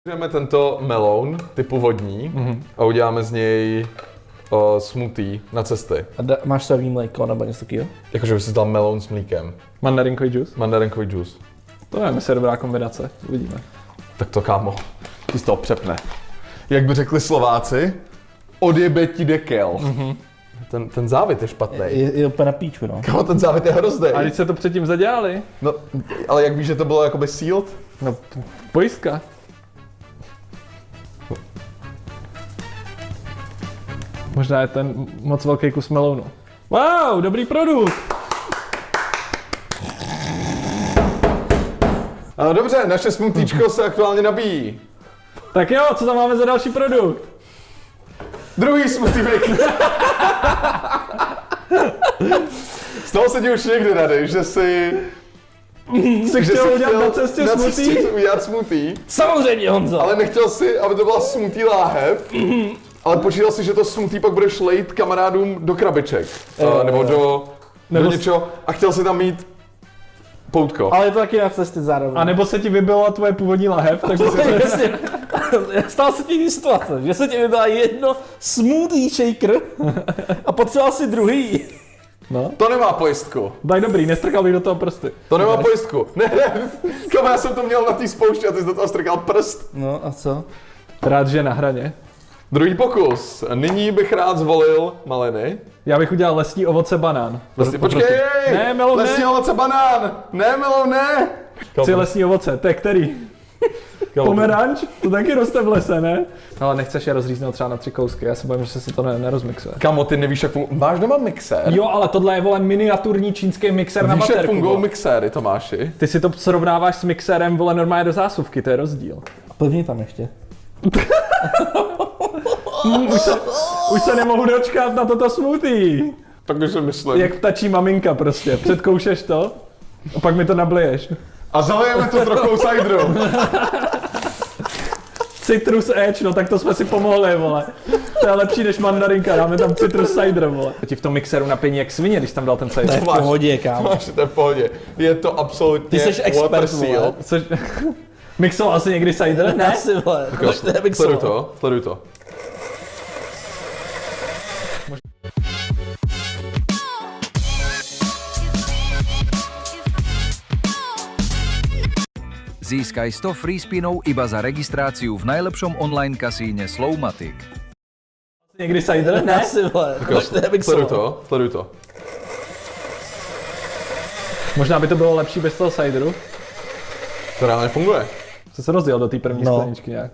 Jdeme tento meloun typu vodní a uděláme z něj smoothie na cesty. A máš sový mléko nebo něco takového? Jakože by si dal meloun s mlíkem. Mandarinkový džus? Mandarinkový džus. To nevím, jestli je dobrá kombinace. Uvidíme. Tak to kámo, ti z toho přepne. Jak by řekli Slováci, odjebe ti dekel. Ten závit je špatný. Je úplně na píču, no. Kámo, ten závit je hrozný. A když se to předtím zadělali? No, ale jak víš, že to bylo jakoby sealed? No, pojistka. Možná je ten moc velký kus melounu. Wow, dobrý produkt! Dobře, naše smoothiečko se aktuálně nabíjí. Tak jo, co tam máme za další produkt? Druhý smoothie maker. Z toho se ti už někdy rady, že si chtěl udělat na cestě smoothie? udělat smoothie. Samozřejmě, Honzo! Ale nechtěl si, aby to byla smoothie láhev, ale počítal si, že to smoothie pak budeš lejt kamarádům do krabiček. Nebo do něčeho a chtěl si tam mít poutko. Ale je to taky na cesty zároveň. A nebo se ti vybila tvoje původní lahev, takže si stala se ti situace, že se ti vybila jedno smoothie shaker a potřeboval si druhý. No. To nemá pojistku. Tak dobrý, nestrkal bych do toho prsty. To nemá pojistku. Ne, kamo, já jsem to měl na té spoušti a ty jsi do toho strkal prst. No a co? Rád, že je na hraně. Druhý pokus. Nyní bych rád zvolil maliny. Já bych udělal lesní ovoce banán. Počkej! Ne, melon, lesní ovoce banán! Ne, melon, ne! Chci lesní ovoce, to je který? Pomeranč? To taky roste v lese, ne? Ale nechceš je rozříznout třeba na 3 kousky, já se bojím, že se to nerozmixuje. Kamo, ty nevíš, jak funguje. Máš doma mixér? Jo, ale tohle je, vole, miniaturní čínský mixér na baterku. Víš, jak fungují mixéry, Tomáši? Ty si to srovnáváš s mixérem, vole, normálně do zásuvky, to je rozdíl. A pevně tam ještě. Už se nemohu dočkat na toto smoothie. Takže si myslím. Jak ptačí maminka prostě, předkoušeš to a pak mi to nabliješ. A zalijeme to trochou cideru. Citrus edge, no tak to jsme si pomohli, vole. To je lepší než mandarinka, dáme tam citrus cider, vole. To ti v tom mixéru napění jak svině, když tam dal ten cider. To je v pohodě, kámo. To je v pohodě. Je to absolutně ty jsi expert, vole. Mixoval jsi někdy cider? Ne, si, vole. Sleduj to. Získaj 100 free spinov iba za registráciu v najlepšom online kasíne Slowmatic. Někdy cider? Ne, si, vole. Sleduj to. Možná by to bylo lepší bez toho cideru. To reálně funguje. Jsi se rozdělal do té první skleničky nějak.